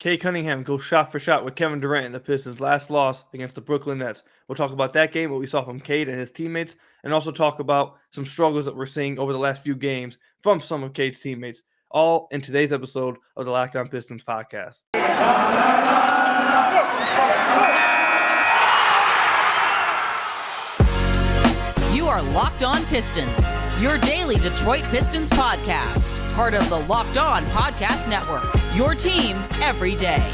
Cade Cunningham goes shot for shot with Kevin Durant in the Pistons' last loss against the Brooklyn Nets. We'll talk about that game, what we saw from Cade and his teammates, and also talk about some struggles that we're seeing over the last few games from some of Cade's teammates, all in today's episode of the Locked On Pistons podcast. You are Locked On Pistons, your daily Detroit Pistons podcast, part of the Locked On Podcast Network, your team every day.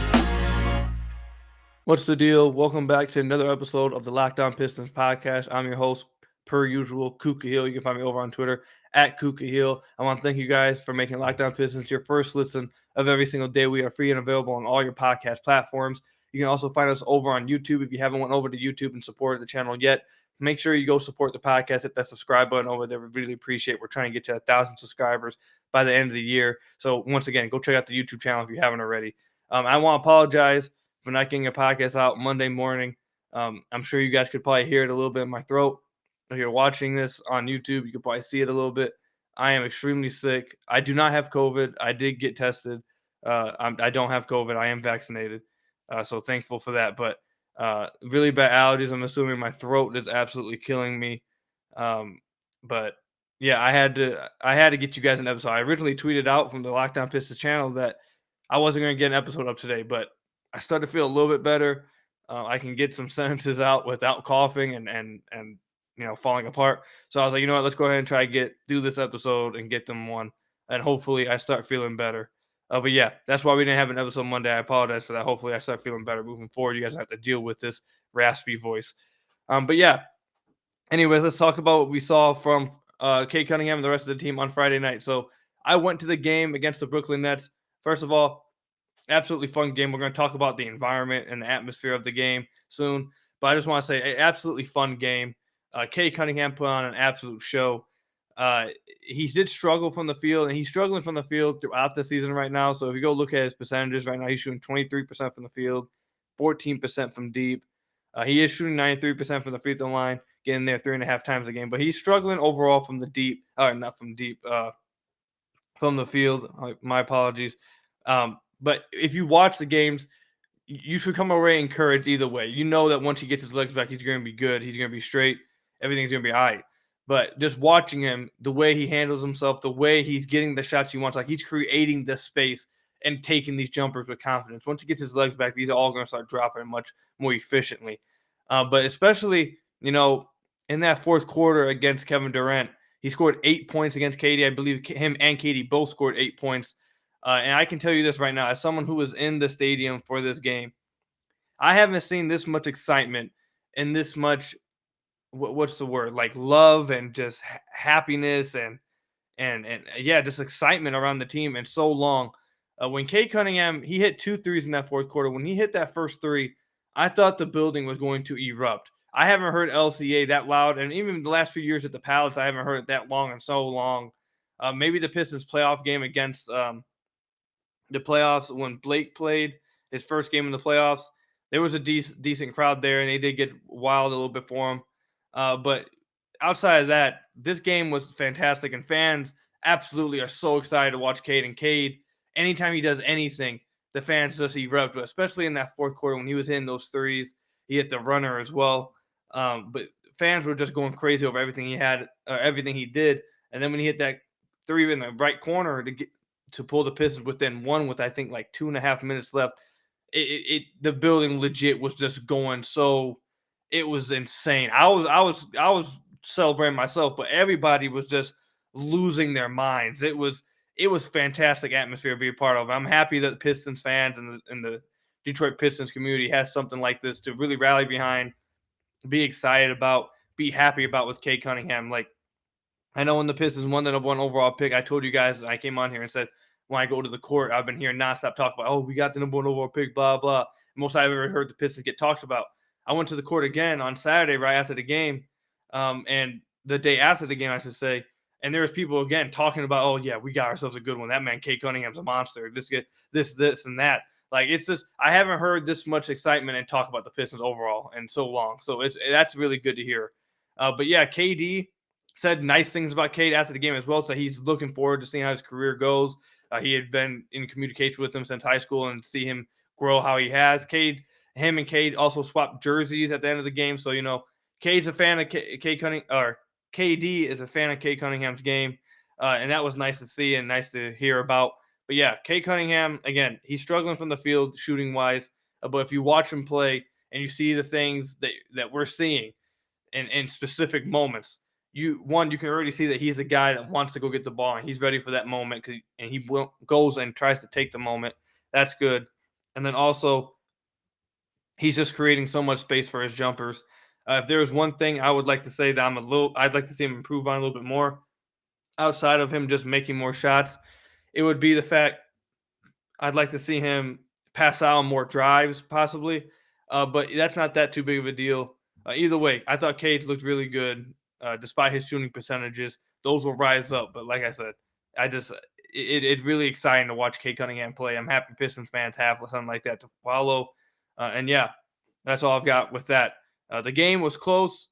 What's the deal? Welcome back to another episode of the Locked On Pistons podcast. I'm your host, per usual, Kuka Hill. You can find me over on Twitter at Kuka Hill. I want to thank you guys for making Locked On Pistons your first listen of every single day. We are free and available on all your podcast platforms. You can also find us over on YouTube. If you haven't went over to YouTube and supported the channel yet, make sure you go support the podcast. Hit that subscribe button over there. We really appreciate it. We're trying to get to 1,000 subscribers by the end of the year. So once again, go check out the YouTube channel if you haven't already. I want to apologize for not getting a podcast out Monday morning. I'm sure you guys could probably hear it a little bit in my throat. If you're watching this on YouTube, you could probably see it a little bit. I am extremely sick. I do not have COVID. I did get tested. I don't have COVID. I am vaccinated. So thankful for that. But really bad allergies. I'm assuming my throat is absolutely killing me. But yeah, I had to get you guys an episode. I originally tweeted out from the Locked On Pistons channel that I wasn't going to get an episode up today, but I started to feel a little bit better. I can get some sentences out without coughing and falling apart. So I was like, you know what, let's go ahead and try to do this episode and get them one, and hopefully I start feeling better. But yeah, that's why we didn't have an episode Monday. I apologize for that. Hopefully I start feeling better moving forward. You guys don't have to deal with this raspy voice. But yeah, anyways, let's talk about what we saw from Cade Cunningham and the rest of the team on Friday night. So I went to the game against the Brooklyn Nets. First of all, absolutely fun game. We're going to talk about the environment and the atmosphere of the game soon. But I just want to say, an absolutely fun game. Cade Cunningham put on an absolute show. He did struggle from the field, and he's struggling from the field throughout the season right now. So if you go look at his percentages right now, he's shooting 23% from the field, 14% from deep. He is shooting 93% from the free throw line, getting there 3.5 times a game. But he's struggling overall from the deep, not from deep, from the field. My apologies. But if you watch the games, you should come away encouraged either way. You know that once he gets his legs back, he's going to be good. He's going to be straight. Everything's going to be all right. But just watching him, the way he handles himself, the way he's getting the shots he wants, like he's creating the space and taking these jumpers with confidence. Once he gets his legs back, these are all going to start dropping much more efficiently. But especially, in that fourth quarter against Kevin Durant, he scored 8 points against Cade. I believe him and Cade both scored 8 points. And I can tell you this right now, as someone who was in the stadium for this game, I haven't seen this much excitement and this much, what's the word, like love and just happiness and yeah, just excitement around the team in so long. When Cade Cunningham, he hit 2 threes in that fourth quarter. When he hit that first three, I thought the building was going to erupt. I haven't heard LCA that loud, and even the last few years at the Palace, I haven't heard it that long and so long. Maybe the Pistons playoff game against the playoffs when Blake played his first game in the playoffs, there was a decent crowd there, and they did get wild a little bit for him. But outside of that, this game was fantastic, and fans absolutely are so excited to watch Cade. And Cade, anytime he does anything, the fans just erupt, especially in that fourth quarter when he was hitting those threes. He hit the runner as well. But fans were just going crazy over everything he had, everything he did. And then when he hit that three in the right corner to pull the Pistons within one with, I think, like 2.5 minutes left, the building legit was just going so it was insane. I was celebrating myself, but everybody was just losing their minds. It was fantastic atmosphere to be a part of. I'm happy that the Pistons fans and the Detroit Pistons community has something like this to really rally behind, be excited about, be happy about with Cade Cunningham. Like, I know when the Pistons won the number 1 overall pick, I told you guys, I came on here and said, when I go to the court, I've been hearing nonstop talk about, oh, we got the number 1 overall pick, blah, blah. Most I've ever heard the Pistons get talked about. I went to the court again on Saturday right after the game, and the day after the game, I should say, and there was people, again, talking about, oh, yeah, we got ourselves a good one. That man, Cade Cunningham's a monster. This, and that. Like, it's just, I haven't heard this much excitement and talk about the Pistons overall in so long. So that's really good to hear. But yeah, KD said nice things about Cade after the game as well. So he's looking forward to seeing how his career goes. He had been in communication with him since high school, and see him grow how he has. Him and Cade also swapped jerseys at the end of the game. So, Cade's a fan of Cade Cunningham, or KD is a fan of Cade Cunningham's game. And that was nice to see and nice to hear about. But yeah, Cade Cunningham, again, he's struggling from the field shooting wise. But if you watch him play and you see the things that we're seeing in specific moments, you can already see that he's a guy that wants to go get the ball and he's ready for that moment, and he goes and tries to take the moment. That's good. And then also, he's just creating so much space for his jumpers. If there's one thing I would like to say that I'd like to see him improve on a little bit more, outside of him just making more shots, it would be the fact I'd like to see him pass out more drives, possibly. But that's not that too big of a deal. Either way, I thought Cade looked really good, despite his shooting percentages. Those will rise up. But like I said, it's really exciting to watch Cade Cunningham play. I'm happy Pistons fans have something like that to follow. And yeah, that's all I've got with that. The game was close.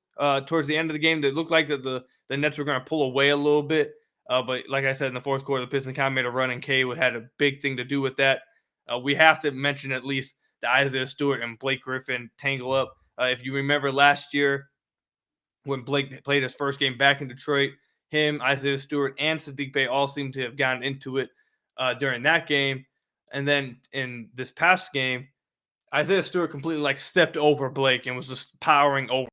Towards the end of the game, it looked like that the Nets were going to pull away a little bit. But like I said, in the fourth quarter, the Pistons kind of made a run, and Cade had a big thing to do with that. We have to mention at least the Isaiah Stewart and Blake Griffin tangle up. If you remember last year when Blake played his first game back in Detroit, him, Isaiah Stewart, and Saddiq Bey all seemed to have gotten into it during that game. And then in this past game, Isaiah Stewart completely stepped over Blake and was just powering over.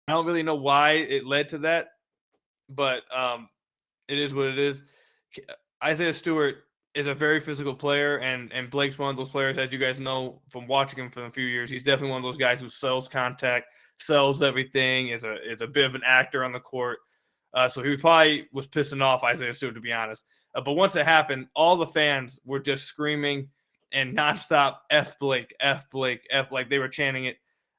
I don't really know why it led to that, but it is what it is. Isaiah Stewart is a very physical player, and Blake's one of those players, as you guys know from watching him for a few years. He's definitely one of those guys who sells contact, sells everything, is a bit of an actor on the court. So he probably was pissing off Isaiah Stewart, to be honest. But once it happened, all the fans were just screaming and nonstop F Blake, F Blake, F, like they were chanting it.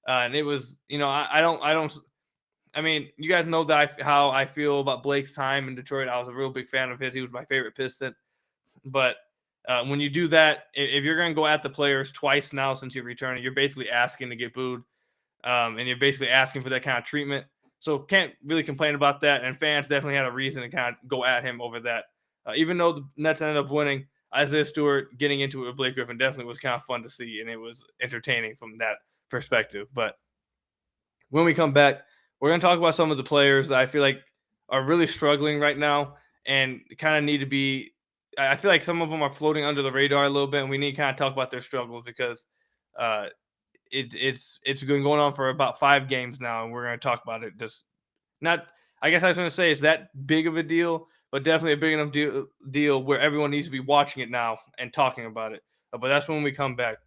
And it was, I mean, you guys know that how I feel about Blake's time in Detroit. I was a real big fan of his. He was my favorite Piston. But when you do that, if you're going to go at the players twice now since you're returning, you're basically asking to get booed. And you're basically asking for that kind of treatment. So can't really complain about that. And fans definitely had a reason to kind of go at him over that. Even though the Nets ended up winning, Isaiah Stewart getting into it with Blake Griffin definitely was kind of fun to see. And it was entertaining from that perspective. But when we come back, we're going to talk about some of the players that I feel like are really struggling right now and kind of need to be. I feel like some of them are floating under the radar a little bit, and we need to kind of talk about their struggles because it's been going on for about 5 games now, and we're going to talk about it. Just not, I guess I was going to say it's that big of a deal, but definitely a big enough deal where everyone needs to be watching it now and talking about it. But that's when we come back.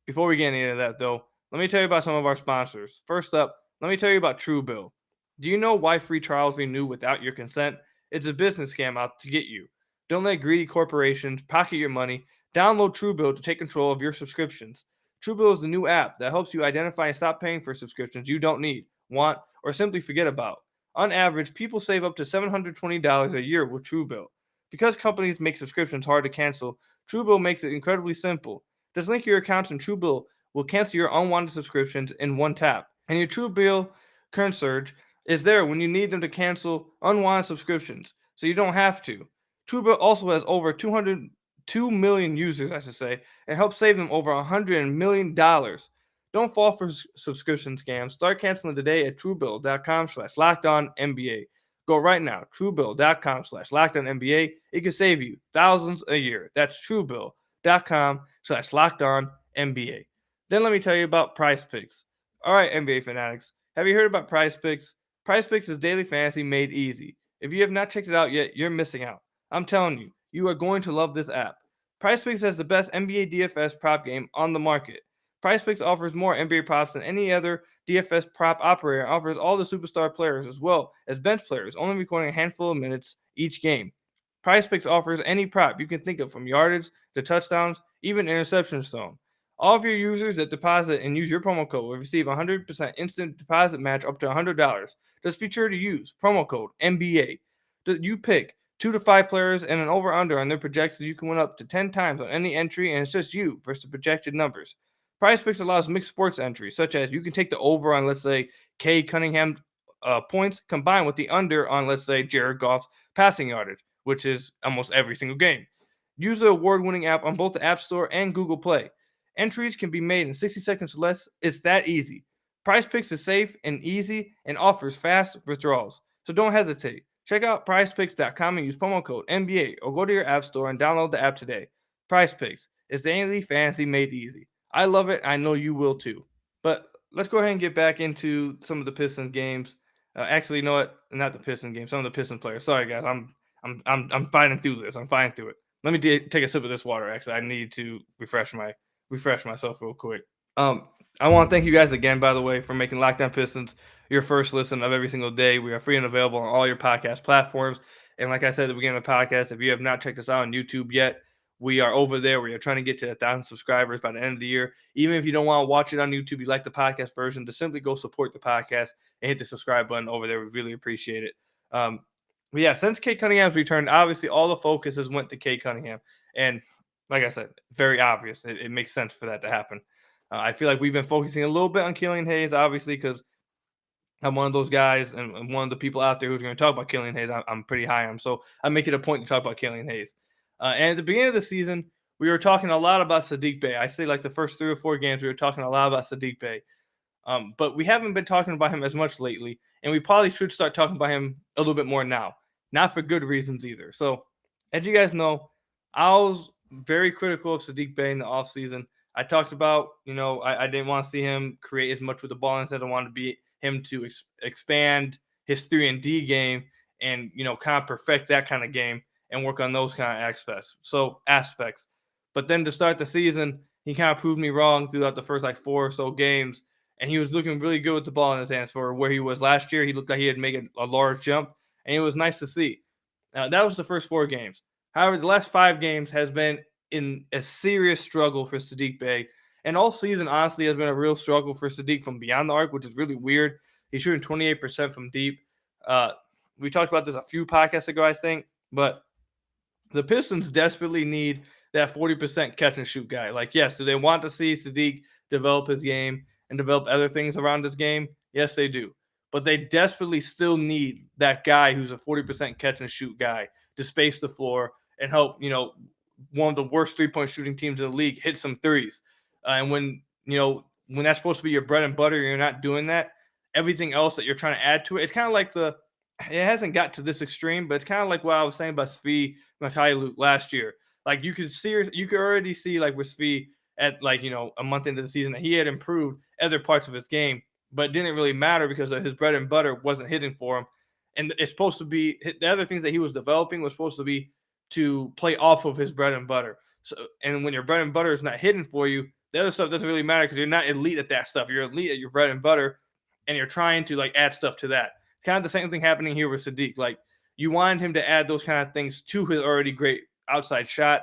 Before we get into that, though, let me tell you about some of our sponsors. First up, let me tell you about Truebill. Do you know why free trials renew without your consent? It's a business scam out to get you. Don't let greedy corporations pocket your money. Download Truebill to take control of your subscriptions. Truebill is the new app that helps you identify and stop paying for subscriptions you don't need, want, or simply forget about. On average, people save up to $720 a year with Truebill. Because companies make subscriptions hard to cancel, Truebill makes it incredibly simple. Just link your accounts and Truebill will cancel your unwanted subscriptions in one tap. And your Truebill current surge is there when you need them to cancel unwanted subscriptions, so you don't have to. Truebill also has over 202 million users, and helps save them over $100 million. Don't fall for subscription scams. Start canceling today at truebill.com/LockedOnNBA. Go right now, truebill.com/LockedOnNBA. It can save you thousands a year. That's truebill.com/LockedOnNBA. Then let me tell you about Prize Picks. All right, NBA fanatics, have you heard about Prize Picks? Prize Picks is daily fantasy made easy. If you have not checked it out yet, you're missing out. I'm telling you, you are going to love this app. Prize Picks has the best NBA DFS prop game on the market. Prize Picks offers more NBA props than any other DFS prop operator and offers all the superstar players as well as bench players, only recording a handful of minutes each game. Prize Picks offers any prop you can think of, from yardage to touchdowns, even interception zone. All of your users that deposit and use your promo code will receive a 100% instant deposit match up to $100. Just be sure to use promo code NBA. You pick 2 to 5 players and an over-under on their projections. You can win up to 10 times on any entry, and it's just you versus the projected numbers. Prize Picks allows mixed sports entries, such as you can take the over on, let's say, Cade Cunningham points combined with the under on, let's say, Jared Goff's passing yardage, which is almost every single game. Use the award-winning app on both the App Store and Google Play. Entries can be made in 60 seconds or less. It's that easy. Prize Picks is safe and easy and offers fast withdrawals. So don't hesitate. Check out prizepicks.com and use promo code NBA or go to your app store and download the app today. Prize Picks is daily fantasy made easy. I love it. I know you will too. But let's go ahead and get back into some of the Pistons games. Actually, you know what? Not the Pistons games. Some of the Pistons players. Sorry, guys. I'm fighting through this. I'm fighting through it. Let me take a sip of this water. Actually, I need to refresh myself real quick. I want to thank you guys again, by the way, for making Locked On Pistons your first listen of every single day. We are free and available on all your podcast platforms. And like I said at the beginning of the podcast, if you have not checked us out on YouTube yet, we are over there. We are trying to get to 1,000 subscribers by the end of the year. Even if you don't want to watch it on YouTube, you like the podcast version, to simply go support the podcast and hit the subscribe button over there. We really appreciate it. But yeah, since Cade Cunningham's returned, obviously all the focus has went to Cade Cunningham. And like I said, very obvious. It makes sense for that to happen. I feel like we've been focusing a little bit on Killian Hayes, obviously, because I'm one of those guys and one of the people out there who's going to talk about Killian Hayes. I'm pretty high on him. So I make it a point to talk about Killian Hayes. And at the beginning of the season, we were talking a lot about Saddiq Bey. I say like the first 3 or 4 games, we were talking a lot about Saddiq Bey. But we haven't been talking about him as much lately. And we probably should start talking about him a little bit more now. Not for good reasons either. So as you guys know, I was very critical of Saddiq Bey in the offseason. I talked about, I didn't want to see him create as much with the ball. Instead, I wanted to be him to expand his 3-and-D game and, kind of perfect that kind of game and work on those kind of aspects. But then to start the season, he kind of proved me wrong throughout the first 4 or so games. And he was looking really good with the ball in his hands for where he was last year. He looked like he had made a large jump, and it was nice to see. That was the first 4 games. However, the last 5 games has been in a serious struggle for Saddiq Bey. And all season, honestly, has been a real struggle for Saddiq from beyond the arc, which is really weird. He's shooting 28% from deep. We talked about this a few podcasts ago, I think. But the Pistons desperately need that 40% catch and shoot guy. Like, yes, do they want to see Saddiq develop his game and develop other things around his game? Yes, they do. But they desperately still need that guy who's a 40% catch and shoot guy to space the floor and help, one of the worst 3-point shooting teams in the league hit some threes. And when that's supposed to be your bread and butter, you're not doing that. Everything else that you're trying to add to it, it's kind of like it hasn't got to this extreme, but it's kind of like what I was saying about Svi Mikhailuk last year. Like you could already see like with Svi at a month into the season that he had improved other parts of his game, but it didn't really matter because his bread and butter wasn't hitting for him. And it's supposed to be the other things that he was developing was supposed to be to play off of his bread and butter. So, and when your bread and butter is not hitting for you, the other stuff doesn't really matter because you're not elite at that stuff. You're elite at your bread and butter, and you're trying to add stuff to that. Kind of the same thing happening here with Saddiq. Like you wanted him to add those kind of things to his already great outside shot.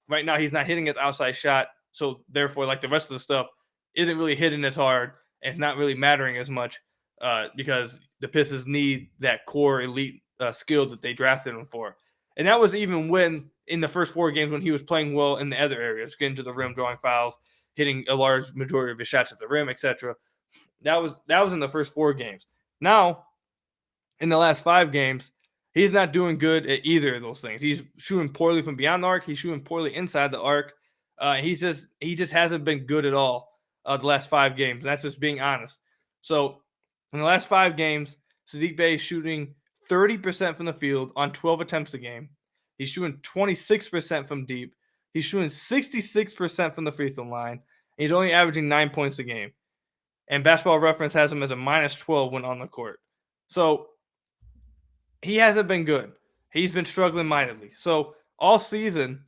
Right now, he's not hitting at the outside shot, so therefore, the rest of the stuff isn't really hitting as hard, and it's not really mattering as much because the Pistons need that core elite skill that they drafted him for. And that was even when in the first 4 games when he was playing well in the other areas, getting to the rim, drawing fouls, hitting a large majority of his shots at the rim, etc. That was in the first 4 games. Now, in the last 5 games, he's not doing good at either of those things. He's shooting poorly from beyond the arc. He's shooting poorly inside the arc. He just hasn't been good at all the last 5 games. And that's just being honest. So in the last 5 games, Saddiq Bey is shooting 30% from the field on 12 attempts a game. He's shooting 26% from deep. He's shooting 66% from the free throw line. And he's only averaging 9 points a game. And Basketball Reference has him as a -12 when on the court. So he hasn't been good. He's been struggling mightily. So all season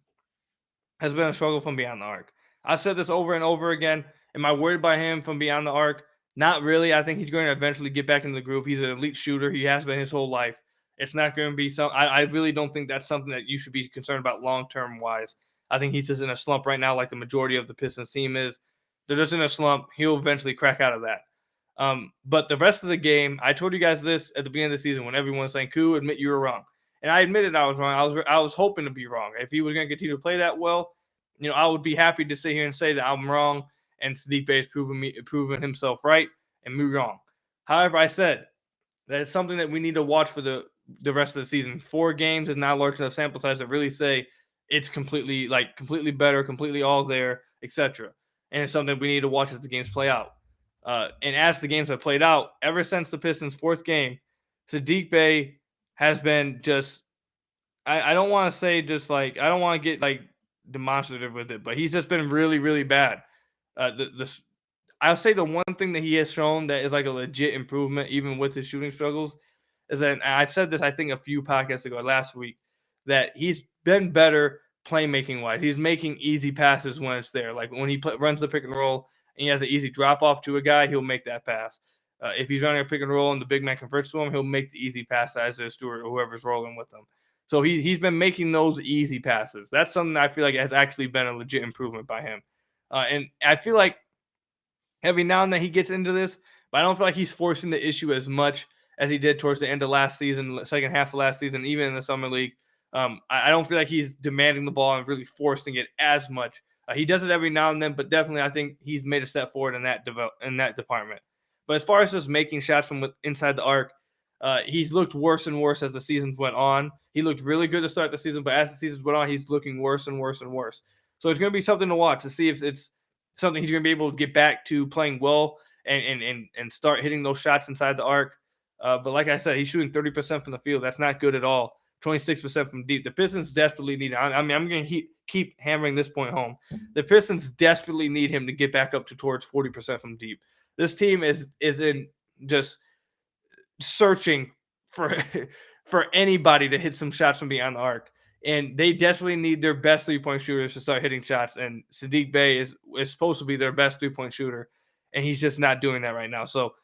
has been a struggle from beyond the arc. I've said this over and over again. Am I worried by him from beyond the arc? Not really. I think he's going to eventually get back into the groove. He's an elite shooter. He has been his whole life. It's not going to be something. I really don't think that's something that you should be concerned about long-term wise. I think he's just in a slump right now like the majority of the Pistons team is. They're just in a slump. He'll eventually crack out of that. But the rest of the game, I told you guys this at the beginning of the season when everyone was saying, "Koo, admit you were wrong." And I admitted I was wrong. I was hoping to be wrong. If he was going to continue to play that well, I would be happy to sit here and say that I'm wrong and Saddiq Bey has proven himself right and me wrong. However, I said That's something that we need to watch for the rest of the season. 4 games is not large enough sample size to really say it's completely better, completely all there, etc. And it's something we need to watch as the games play out. And as the games have played out, ever since the Pistons' 4th game, Saddiq Bey has been just. I don't want to say just like I don't want to get like demonstrative with it, but he's just been really, really bad. The I'll say the one thing that he has shown that is like a legit improvement, even with his shooting struggles, is that I've said this I think a few podcasts ago last week that he's been better playmaking wise. He's making easy passes when it's there. Like when he runs the pick and roll and he has an easy drop off to a guy, he'll make that pass. If he's running a pick and roll and the big man converts to him, he'll make the easy pass to Isaiah Stewart or whoever's rolling with him. So he's been making those easy passes. That's something I feel like has actually been a legit improvement by him. And I feel like every now and then he gets into this, but I don't feel like he's forcing the issue as much as he did towards the end of last season, second half of last season, even in the summer league. I don't feel like he's demanding the ball and really forcing it as much. He does it every now and then, but definitely I think he's made a step forward in that department. But as far as just making shots from inside the arc, he's looked worse and worse as the seasons went on. He looked really good to start the season, but as the seasons went on, he's looking worse and worse and worse. So it's going to be something to watch to see if it's something he's going to be able to get back to playing well and start hitting those shots inside the arc. But like I said, he's shooting 30% from the field. That's not good at all. 26% from deep. The Pistons desperately need. I'm going to keep hammering this point home. The Pistons desperately need him to get back up to towards 40% from deep. This team is in just searching for for anybody to hit some shots from beyond the arc. And they desperately need their best 3-point shooters to start hitting shots. And Saddiq Bey is supposed to be their best 3-point shooter, and he's just not doing that right now. So,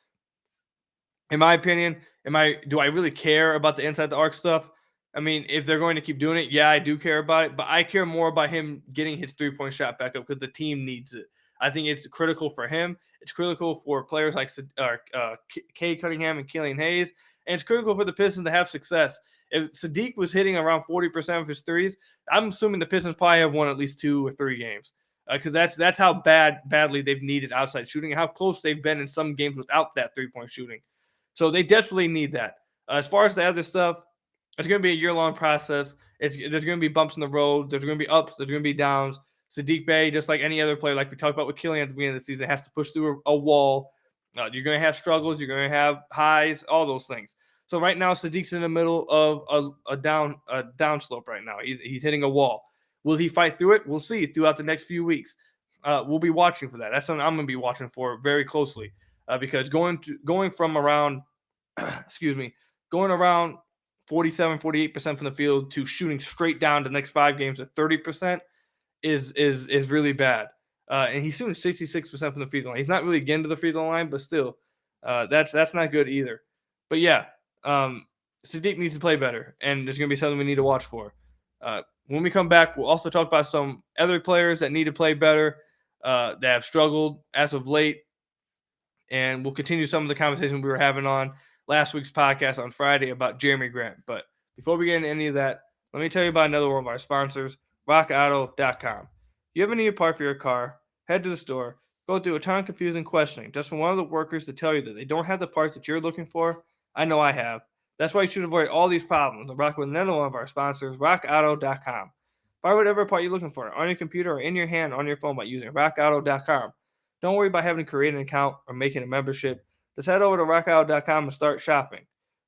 in my opinion, do I really care about the inside the arc stuff? I mean, if they're going to keep doing it, yeah, I do care about it. But I care more about him getting his 3-point shot back up because the team needs it. I think it's critical for him. It's critical for players like Cade Cunningham and Killian Hayes. And it's critical for the Pistons to have success. If Saddiq was hitting around 40% of his threes, I'm assuming the Pistons probably have won at least 2 or 3 games. Because that's how badly they've needed outside shooting and how close they've been in some games without that 3-point shooting. So they desperately need that. As far as the other stuff, it's going to be a year-long process. There's going to be bumps in the road. There's going to be ups. There's going to be downs. Saddiq Bey, just like any other player, like we talked about with Killian at the beginning of the season, has to push through a wall. You're going to have struggles. You're going to have highs, all those things. So right now, Saddiq's in the middle of a down slope right now. He's hitting a wall. Will he fight through it? We'll see throughout the next few weeks. We'll be watching for that. That's something I'm going to be watching for very closely because going from around, going around 47, 48% from the field to shooting straight down the next 5 games at 30% is really bad. And he's shooting 66% from the free throw line. He's not really getting to the free throw line, but still, that's not good either. But yeah, Saddiq needs to play better, and there's going to be something we need to watch for. When we come back, we'll also talk about some other players that need to play better, that have struggled as of late, and we'll continue some of the conversation we were having on last week's podcast on Friday about Jeremy Grant. But before we get into any of that, let me tell you about another one of our sponsors, RockAuto.com. If you ever need a part for your car, head to the store, go through a ton of confusing questioning just from one of the workers to tell you that they don't have the parts that you're looking for. I know I have. That's why you should avoid all these problems and rock with another one of our sponsors, RockAuto.com. Buy whatever part you're looking for on your computer or in your hand on your phone by using RockAuto.com. Don't worry about having to create an account or making a membership. Just head over to RockAuto.com and start shopping.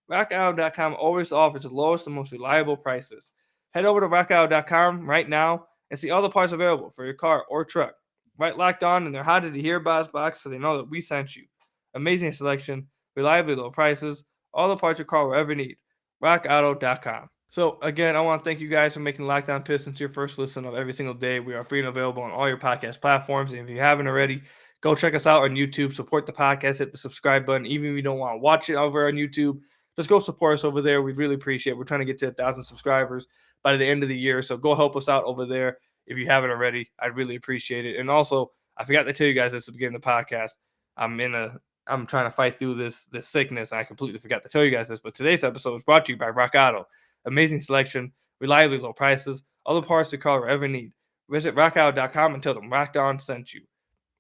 RockAuto.com always offers the lowest and most reliable prices. Head over to RockAuto.com right now and see all the parts available for your car or truck. Right locked on in their How Did You Hear About Us box so they know that we sent you. Amazing selection, reliably low prices, all the parts your car will ever need. RockAuto.com. So, again, I want to thank you guys for making Locked On Pistons your first listen of every single day. We are free and available on all your podcast platforms. And if you haven't already, go check us out on YouTube. Support the podcast. Hit the subscribe button. Even if you don't want to watch it over on YouTube, just go support us over there. We'd really appreciate it. We're trying to get to 1,000 subscribers by the end of the year. So go help us out over there if you haven't already. I'd really appreciate it. And also, I forgot to tell you guys this at the beginning of the podcast. I'm trying to fight through this sickness. And I completely forgot to tell you guys this. But today's episode is brought to you by Rock Auto. Amazing selection, reliably low prices, all the parts your car will ever need. Visit rockauto.com and tell them Rocked On sent you.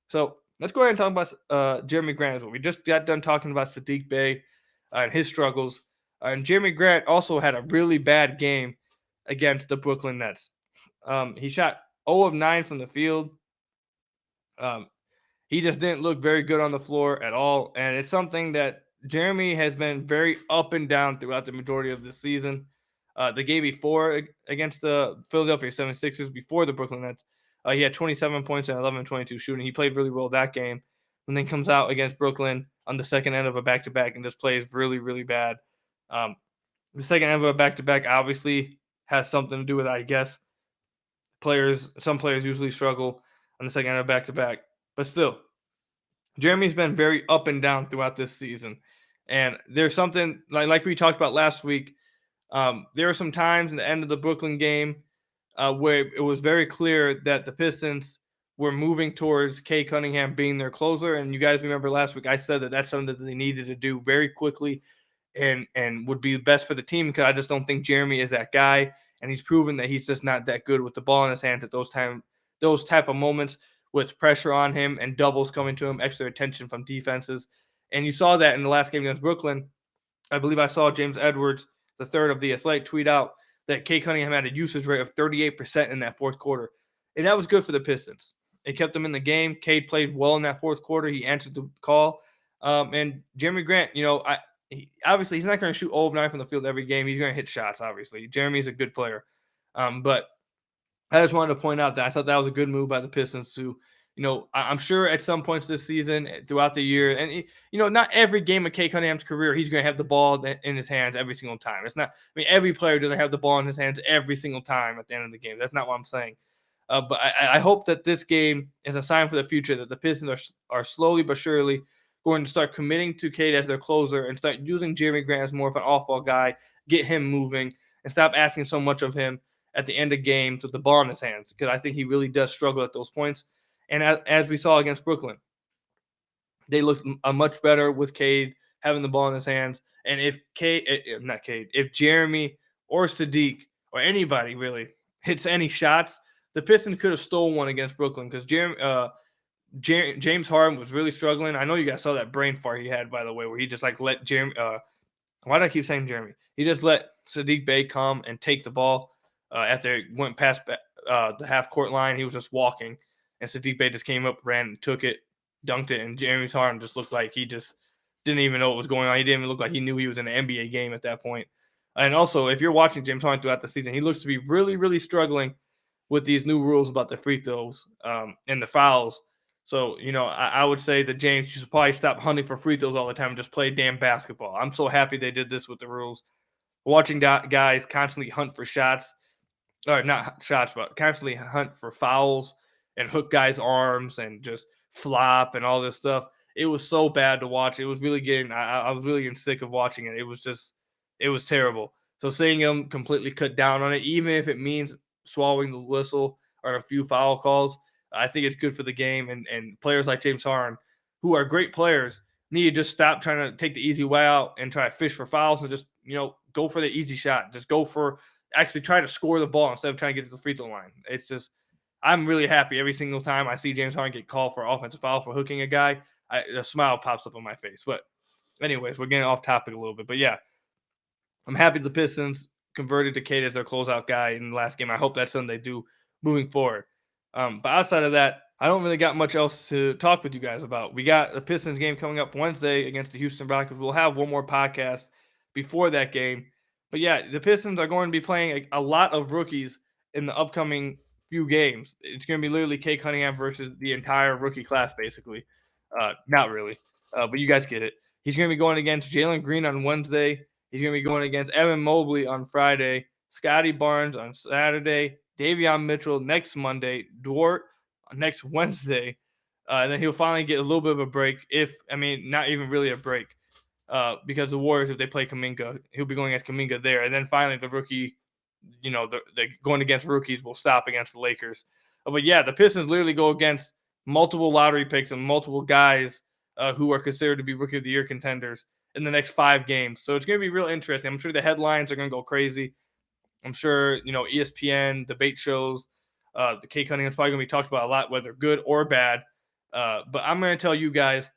So let's go ahead and talk about Jeremy Grant as well. We just got done talking about Saddiq Bey. and his struggles. And Jeremy Grant also had a really bad game against the Brooklyn Nets. He shot 0 of 9 from the field. Um, he just didn't look very good on the floor at all. And it's something that Jeremy has been very up and down throughout the majority of this season. The game before against the Philadelphia 76ers, before the Brooklyn Nets, he had 27 points and 11-22 shooting. He played really well that game, and then comes out against Brooklyn on the second end of a back-to-back and just plays really, really bad. The second end of a back-to-back obviously has something to do with, I guess, some players usually struggle on the second end of back-to-back. But still, Jeremy's been very up and down throughout this season. And there's something like we talked about last week. There were some times in the end of the Brooklyn game where it was very clear that the Pistons were moving towards Cade Cunningham being their closer. And you guys remember last week I said that that's something that they needed to do very quickly and would be best for the team, because I just don't think Jeremy is that guy. And he's proven that he's just not that good with the ball in his hands at those type of moments, with pressure on him and doubles coming to him, extra attention from defenses. And you saw that in the last game against Brooklyn. I believe I saw James Edwards, the third of the Athletic, tweet out that Cade Cunningham had a usage rate of 38% in that fourth quarter. And that was good for the Pistons. It kept them in the game. Cade played well in that fourth quarter. He answered the call. And Jeremy Grant, obviously he's not going to shoot 0 of 9 from the field every game. He's going to hit shots, obviously. Jeremy's a good player. But I just wanted to point out that I thought that was a good move by the Pistons to, I'm sure at some points this season, throughout the year, and, not every game of Cade Cunningham's career, he's going to have the ball in his hands every single time. It's not, every player doesn't have the ball in his hands every single time at the end of the game. That's not what I'm saying. But I hope that this game is a sign for the future that the Pistons are slowly but surely going to start committing to Cade as their closer and start using Jeremy Grant as more of an off-ball guy, get him moving, and stop asking so much of him at the end of games with the ball in his hands, because I think he really does struggle at those points. And as we saw against Brooklyn, they looked much better with Cade having the ball in his hands. And if Jeremy or Saddiq or anybody really hits any shots, the Pistons could have stolen one against Brooklyn, because James Harden was really struggling. I know you guys saw that brain fart he had, by the way, where he just let Jeremy. Why do I keep saying Jeremy? He just let Saddiq Bey come and take the ball after it went past the half court line. He was just walking, and Saddiq Bey just came up, ran, took it, dunked it, and James Harden just looked like he just didn't even know what was going on. He didn't even look like he knew he was in an NBA game at that point. And also, if you're watching James Harden throughout the season, he looks to be really, really struggling with these new rules about the free throws and the fouls. So, I would say that James, you should probably stop hunting for free throws all the time and just play damn basketball. I'm so happy they did this with the rules. Watching guys constantly hunt for shots, or not shots, but constantly hunt for fouls and hook guys' arms and just flop and all this stuff. It was so bad to watch. It was really I was really getting sick of watching it. It was terrible. So seeing him completely cut down on it, even if it means swallowing the whistle or a few foul calls, I think it's good for the game. And players like James Harden, who are great players, need to just stop trying to take the easy way out and try to fish for fouls and just, go for the easy shot. Just actually try to score the ball instead of trying to get to the free throw line. It's just, I'm really happy every single time I see James Harden get called for offensive foul for hooking a guy. A smile pops up on my face. But anyways, we're getting off topic a little bit. But yeah, I'm happy the Pistons converted to Cade as their closeout guy in the last game. I hope that's something they do moving forward. But outside of that, I don't really got much else to talk with you guys about. We got the Pistons game coming up Wednesday against the Houston Rockets. We'll have one more podcast before that game. But yeah, the Pistons are going to be playing a lot of rookies in the upcoming few games. It's going to be literally Cade Cunningham versus the entire rookie class, basically. Not really, but you guys get it. He's going to be going against Jalen Green on Wednesday. He's going to be going against Evan Mobley on Friday, Scotty Barnes on Saturday, Davion Mitchell next Monday, Dort next Wednesday, and then he'll finally get a little bit of a break. Not even really a break, because the Warriors, if they play Kuminga, he'll be going against Kuminga there, and then finally the rookie, they're going against rookies will stop against the Lakers. But yeah, the Pistons literally go against multiple lottery picks and multiple guys who are considered to be Rookie of the Year contenders in the next 5 games. So it's going to be real interesting. I'm sure the headlines are going to go crazy. I'm sure, ESPN, debate shows, the Cade Cunningham's probably going to be talked about a lot, whether good or bad. But I'm going to tell you guys,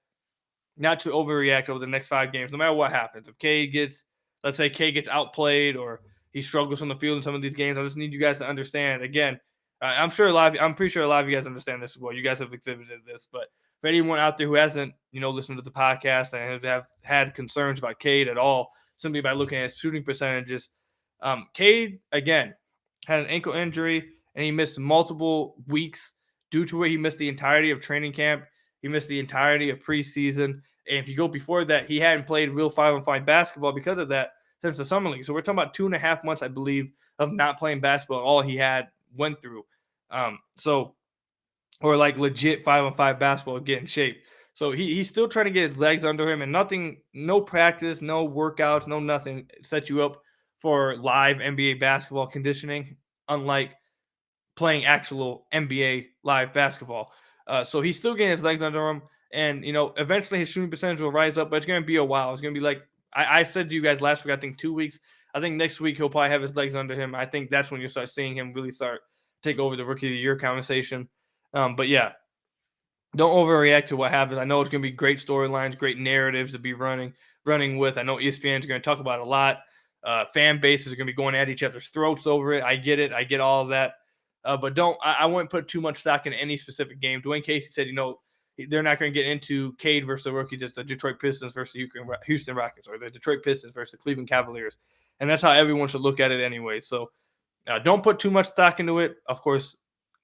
not to overreact over the next 5 games, no matter what happens. If Cade gets, let's say Cade gets outplayed or he struggles on the field in some of these games, I just need you guys to understand. Again, I'm pretty sure a lot of you guys understand this as well. You guys have exhibited this, but for anyone out there who hasn't, listened to the podcast and have had concerns about Cade at all, simply by looking at his shooting percentages, Cade again had an ankle injury and he missed multiple weeks due to it. He missed the entirety of training camp. He missed the entirety of preseason. And if you go before that, he hadn't played real 5-on-5 basketball because of that since the summer league. So we're talking about 2.5 months, I believe, of not playing basketball. All he had went through. Or like legit 5-on-5 basketball, get in shape. So he's still trying to get his legs under him, and nothing, no practice, no workouts, no nothing set you up for live NBA basketball conditioning, unlike playing actual NBA live basketball. So he's still getting his legs under him. And, eventually his shooting percentage will rise up, but it's going to be a while. It's going to be like I said to you guys last week, I think 2 weeks. I think next week he'll probably have his legs under him. I think that's when you'll start seeing him really start take over the Rookie of the Year conversation. But yeah, don't overreact to what happens. I know it's going to be great storylines, great narratives to be running with. I know ESPN is going to talk about it a lot. Fan bases are going to be going at each other's throats over it. I get it. I get all of that. But I wouldn't put too much stock in any specific game. Dwayne Casey said, they're not going to get into Cade versus the rookie, just the Detroit Pistons versus the Houston Rockets, or the Detroit Pistons versus the Cleveland Cavaliers. And that's how everyone should look at it anyway. So don't put too much stock into it. Of course,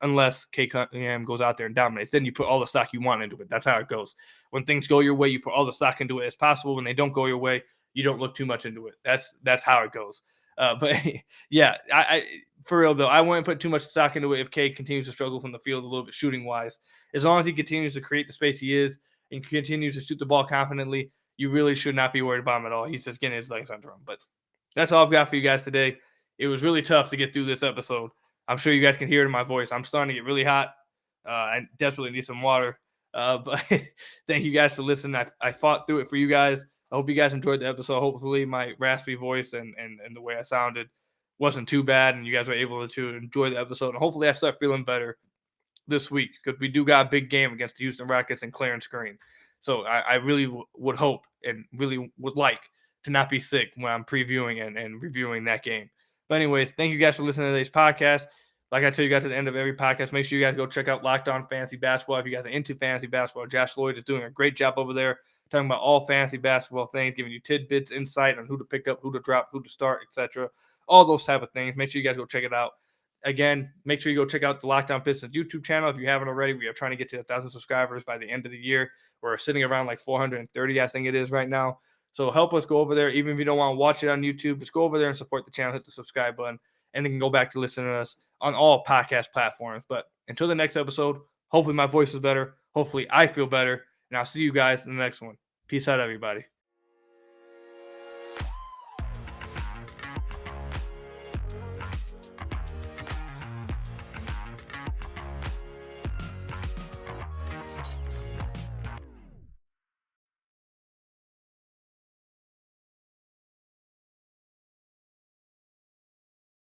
unless Cade Cunningham goes out there and dominates. Then you put all the stock you want into it. That's how it goes. When things go your way, you put all the stock into it as possible. When they don't go your way, you don't look too much into it. That's how it goes. But yeah, I for real though, I wouldn't put too much stock into it if Cade continues to struggle from the field a little bit shooting wise. As long as he continues to create the space he is and continues to shoot the ball confidently, you really should not be worried about him at all. He's just getting his legs under him. But that's all I've got for you guys today. It was really tough to get through this episode. I'm sure you guys can hear it in my voice. I'm starting to get really hot. I desperately need some water. But thank you guys for listening. I fought through it for you guys. I hope you guys enjoyed the episode. Hopefully my raspy voice and the way I sounded wasn't too bad, and you guys were able to enjoy the episode. And hopefully I start feeling better this week, because we do got a big game against the Houston Rockets and Clarence Green. So I really would hope and really would like to not be sick when I'm previewing and reviewing that game. But anyways, thank you guys for listening to today's podcast. Like I tell you guys at the end of every podcast, make sure you guys go check out Locked On Fantasy Basketball. If you guys are into fantasy basketball, Josh Lloyd is doing a great job over there, talking about all fantasy basketball things, giving you tidbits, insight on who to pick up, who to drop, who to start, etc. All those type of things. Make sure you guys go check it out. Again, make sure you go check out the Locked On Pistons YouTube channel if you haven't already. We are trying to get to 1,000 subscribers by the end of the year. We're sitting around like 430, I think it is right now. So help us go over there. Even if you don't want to watch it on YouTube, just go over there and support the channel, hit the subscribe button, and then go back to listening to us on all podcast platforms. But until the next episode, hopefully my voice is better. Hopefully I feel better. And I'll see you guys in the next one. Peace out, everybody.